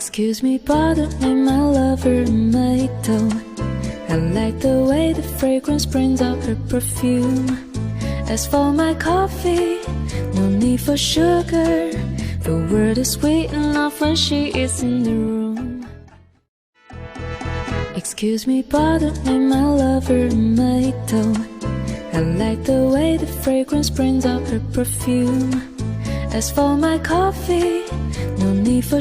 Excuse me, pardon me, my lover, my toe. I like the way the fragrance brings out her perfume. As for my coffee, no need for sugar. The word is sweet enough when she is in the room. Excuse me, pardon me, my lover, my toe. I like the way the fragrance brings out her perfume. As for my coffee, no need for